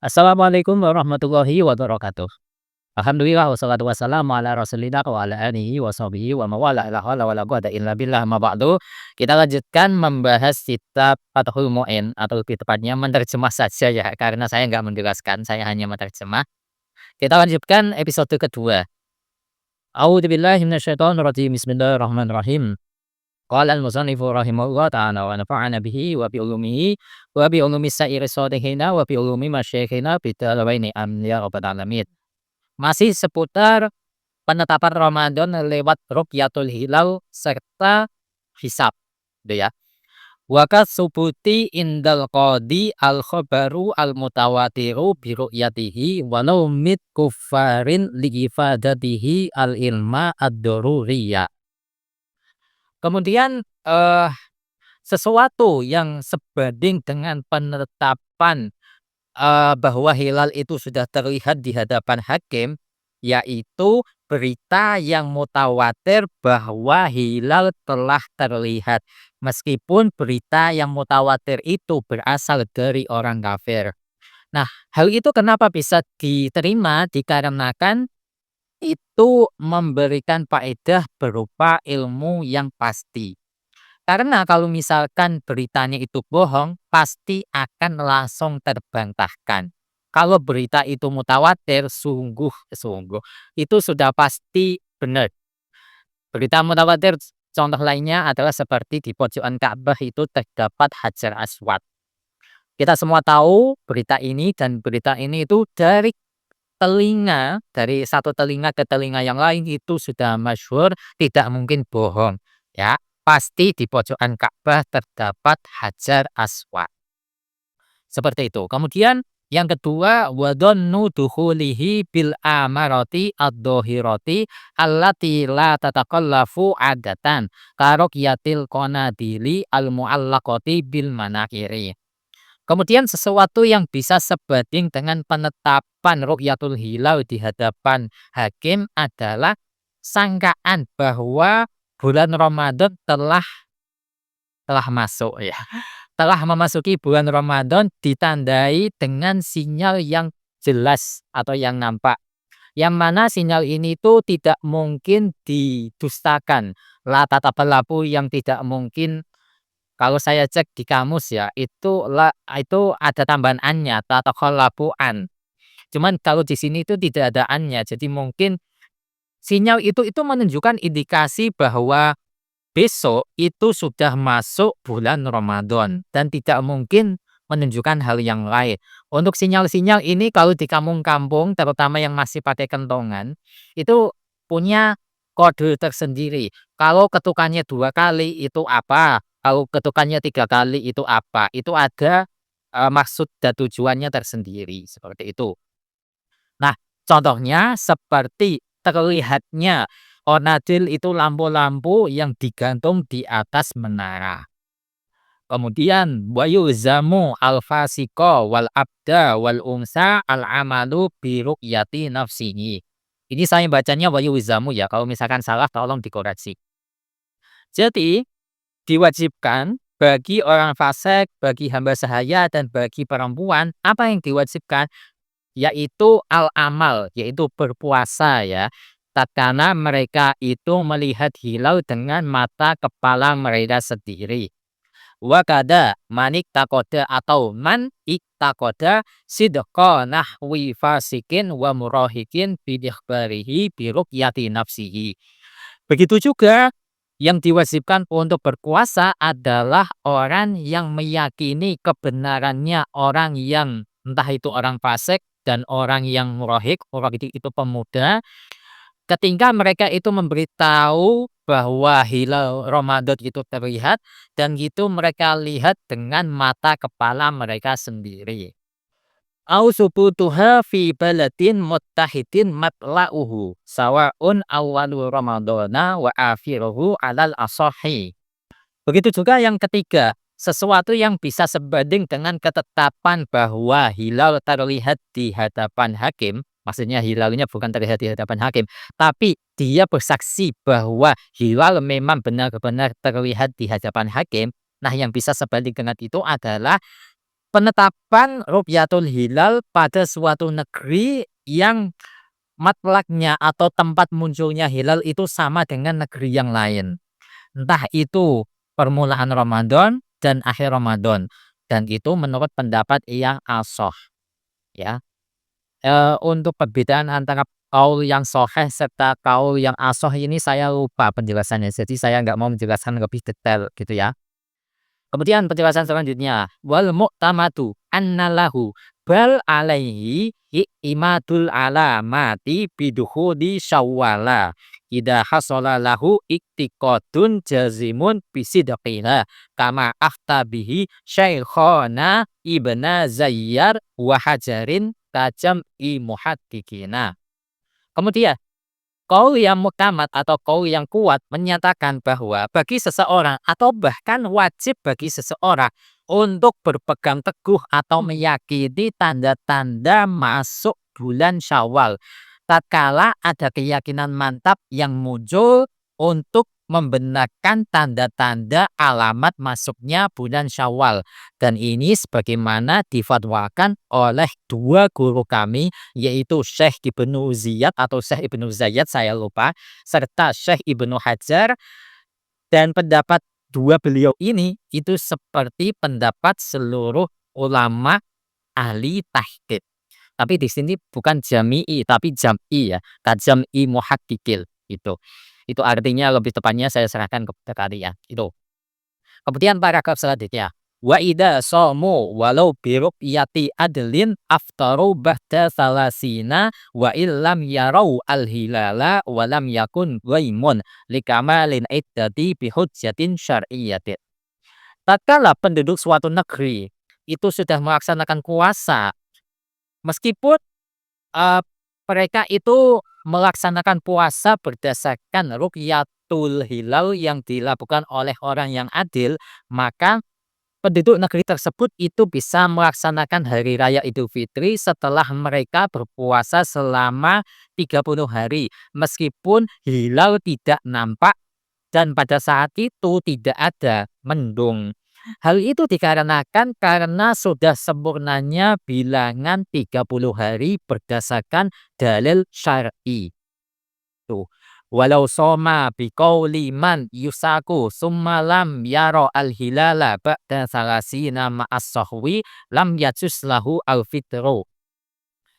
Assalamualaikum warahmatullahi wabarakatuh. Alhamdulillah wassalatu wassalamu ala Rasulillah wa ala alihi wa sahbihi wa mawala la haula wala quwata illa billah ma ba'du. Kita lanjutkan membahas kitab Fathul Mu'in atau lebih tepatnya menerjemah saja ya karena saya nggak menjelaskan, saya hanya menerjemah. Kita lanjutkan episode kedua. A'udzubillahi minasyaitonir rajim. Bismillahirrahmanirrahim. Qala al-musannifu rahimahullah ta'ala wa nafa'ana bihi wa bi ulumihi wa bi ulumi sa'iri sholihin wa bi ulumi masyayikhina bidalawaini amin ya rabbal alamin. Masih seputar penetapan Ramadan lewat ru'yatul hilal serta hisab, gitu ya. Wa subuti indal qadi al khabaru al mutawatiru bi ru'yatihi walau mit kuffarin li ifadatihi al ilma ad-daruriyya. Kemudian sesuatu yang sebanding dengan penetapan bahwa hilal itu sudah terlihat di hadapan hakim, yaitu berita yang mutawatir bahwa hilal telah terlihat. Meskipun berita yang mutawatir itu berasal dari orang kafir. Nah, hal itu kenapa bisa diterima? Dikarenakan itu memberikan faedah berupa ilmu yang pasti. Karena kalau misalkan beritanya itu bohong, pasti akan langsung terbantahkan. Kalau berita itu mutawatir, sungguh itu sudah pasti benar. Berita mutawatir contoh lainnya adalah seperti di pojokan Ka'bah itu terdapat Hajar Aswad. Kita semua tahu berita ini dan berita ini itu dari telinga, dari satu telinga ke telinga yang lain itu sudah masyhur, tidak mungkin bohong, ya. Pasti di pojokan Ka'bah terdapat Hajar Aswad. Seperti itu. Kemudian yang kedua, wadhannu dukhulihi bil amarati ad-dhahirati allati la tatakallafu adatan karuqyatil qanadili al muallaqati bil manakiri. Kemudian sesuatu yang bisa sebanding dengan penetapan ru'yatul hilal di hadapan hakim adalah sangkaan bahwa bulan Ramadan telah masuk ya. Telah memasuki bulan Ramadan ditandai dengan sinyal yang jelas atau yang nampak. Yang mana sinyal ini tuh tidak mungkin didustakan. La tatapalapu yang tidak mungkin kalau saya cek di kamus ya, itu ada tambahan annya, tatakhallafu an. Cuman kalau di sini itu tidak ada annya, jadi mungkin sinyal itu menunjukkan indikasi bahwa besok itu sudah masuk bulan Ramadan dan tidak mungkin menunjukkan hal yang lain. Untuk sinyal-sinyal ini kalau di kampung-kampung, terutama yang masih pakai kentongan, itu punya kode tersendiri. Kalau ketukannya 2 kali itu apa, kalau ketukannya 3 kali itu apa, itu ada, maksud dan tujuannya tersendiri, seperti itu. Nah, contohnya seperti terlihatnya onadil itu lampu-lampu yang digantung di atas menara. Kemudian wayuzamu al-fasiko wal abda wal unsa al-amalu bi ru'yati nafsihi. Ini saya bacanya wayuzamu ya, kalau misalkan salah tolong dikoreksi. Jadi, diwajibkan bagi orang fasik, bagi hamba sahaya dan bagi perempuan, apa yang diwajibkan? Yaitu al-amal, yaitu berpuasa ya. Tatkala mereka itu melihat hilal dengan mata kepala mereka sendiri. Wakada manik takoda atau man iktakoda sidqa nahwi fasikin wa murahikin bidikhbarihi biruqyati nafsihi. Begitu juga yang diwajibkan untuk berpuasa adalah orang yang meyakini kebenarannya orang yang entah itu orang fasik dan orang yang murahik, orang itu pemuda, ketika mereka itu memberitahu bahwa hilal Ramadan itu terlihat dan gitu mereka lihat dengan mata kepala mereka sendiri. Au subutuha fi baladin muttahidin matla'uhu sawaun awwalu ramadana wa akhiruhu alal asahi. Begitu juga yang ketiga, sesuatu yang bisa sebanding dengan ketetapan bahwa hilal terlihat di hadapan hakim, maksudnya hilalnya bukan terlihat di hadapan hakim, tapi dia bersaksi bahwa hilal memang benar-benar terlihat di hadapan hakim. Nah, yang bisa sebanding dengan itu adalah Penetapan Ru'yatul Hilal pada suatu negeri yang matlaknya atau tempat munculnya hilal itu sama dengan negeri yang lain. Entah itu permulaan Ramadan dan akhir Ramadan. Dan itu menurut pendapat yang ashah ya. Untuk perbedaan antara qaul yang shahih serta qaul yang ashah ini saya lupa penjelasannya. Jadi saya nggak mau menjelaskan lebih detail gitu ya. Kemudian penjelasan selanjutnya, wal mu'tamatu annalahu bal alaihi imadul alamati bidukhuli syawwala idza hasala lahu iktiqadun jazimun bisidqina kama aftabihi syaikhana ibna zayyar wa hajarin tajam'i muhaddiqina. Kemudian qaul yang muktamad atau qaul yang kuat menyatakan bahwa bagi seseorang atau bahkan wajib bagi seseorang untuk berpegang teguh atau meyakini tanda-tanda masuk bulan Syawal. Tatkala ada keyakinan mantap yang muncul untuk membenarkan tanda-tanda alamat masuknya bulan Syawal. Dan ini sebagaimana difatwakan oleh dua guru kami, yaitu Syekh Ibnu Ziyad atau Syekh Ibnu Zayyad saya lupa, serta Syekh Ibnu Hajar. Dan pendapat dua beliau ini itu seperti pendapat seluruh ulama ahli tahqiq. Tapi di sini bukan jami'i tapi jam'i ya, kajam'i muhaqqiqil itu. Itu artinya lebih tepatnya saya serahkan kepada kalian itu. Kemudian paragraf selanjutnya. Wa idza shamu walau bi ru'yati adlin aftaru ba'da salasina wa illam yarau al-hilala wa lam yakun ghaimun likamalin iddati bi hujjatin syar'iyyatin. Tatkala penduduk suatu negeri itu sudah melaksanakan puasa, meskipun Eee, mereka itu melaksanakan puasa berdasarkan ru'yatul hilal yang dilakukan oleh orang yang adil, maka penduduk negeri tersebut itu bisa melaksanakan hari raya Idul Fitri setelah mereka berpuasa selama 30 hari, meskipun hilal tidak nampak dan pada saat itu tidak ada mendung. Hal itu dikarenakan karena sudah sempurnanya bilangan 30 hari berdasarkan dalil syar'i. Tuh. Walau soma biqauli man yusaku summa lam yara al-hilala ba'da salasina ma'as sahwi lam yajuz lahu al-fitru.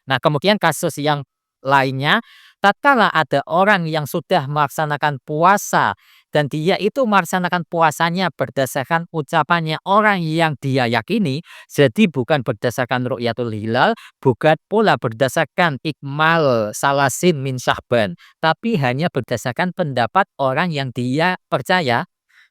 Nah, kemudian kasus yang lainnya, tatkala ada orang yang sudah melaksanakan puasa dan dia itu melaksanakan puasanya berdasarkan ucapannya orang yang dia yakini, jadi bukan berdasarkan ru'yatul hilal, bukan pula berdasarkan ikmal salasin min Sya'ban, tapi hanya berdasarkan pendapat orang yang dia percaya.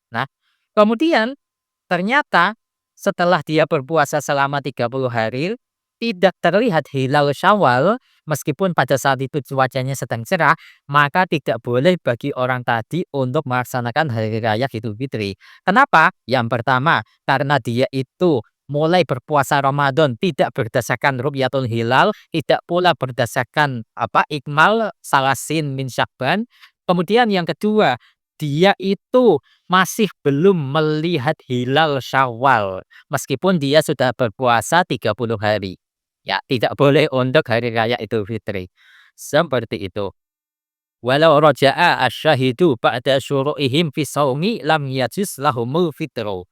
Nah, kemudian ternyata setelah dia berpuasa selama 30 hari, tidak terlihat hilal Syawal, meskipun pada saat itu cuacanya sedang cerah, maka tidak boleh bagi orang tadi untuk melaksanakan hari raya Idul Fitri. Kenapa? Yang pertama, karena dia itu mulai berpuasa Ramadan tidak berdasarkan ru'yatul hilal, tidak pula berdasarkan ikmal salasin min Sya'ban. Kemudian yang kedua, dia itu masih belum melihat hilal Syawal, meskipun dia sudah berpuasa 30 hari. Ya, tidak boleh untuk hari raya Idul Fitri. Seperti itu. Walau roja'a asyahidu ba'da syuru'ihim fi shaumi lam yajuz lahumul fitru.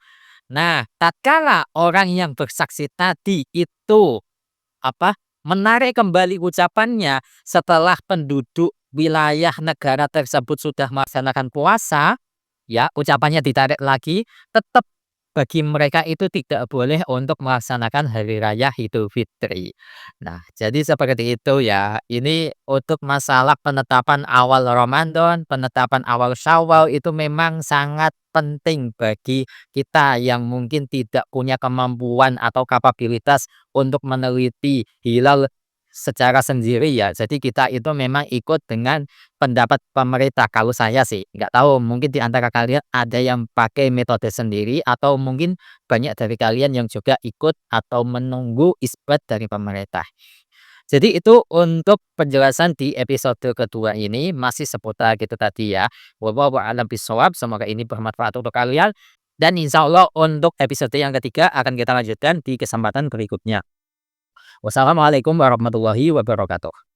Nah, tatkala orang yang bersaksi tadi itu menarik kembali ucapannya setelah penduduk wilayah negara tersebut sudah melaksanakan puasa, ya, ucapannya ditarik lagi, tetap bagi mereka itu tidak boleh untuk melaksanakan hari raya Idul Fitri. Nah, jadi seperti itu ya. Ini untuk masalah penetapan awal Ramadan, penetapan awal Syawal itu memang sangat penting bagi kita yang mungkin tidak punya kemampuan atau kapabilitas untuk meneliti hilal secara sendiri ya. Jadi kita itu memang ikut dengan pendapat pemerintah. Kalau saya sih nggak tahu, mungkin di antara kalian ada yang pakai metode sendiri atau mungkin banyak dari kalian yang juga ikut atau menunggu isbat dari pemerintah. Jadi itu untuk penjelasan di episode kedua ini masih seputar gitu tadi ya. Wallahu a'lam bishawab. Semoga ini bermanfaat untuk kalian. Dan insya Allah untuk episode yang ketiga akan kita lanjutkan di kesempatan berikutnya. Wassalamualaikum warahmatullahi wabarakatuh.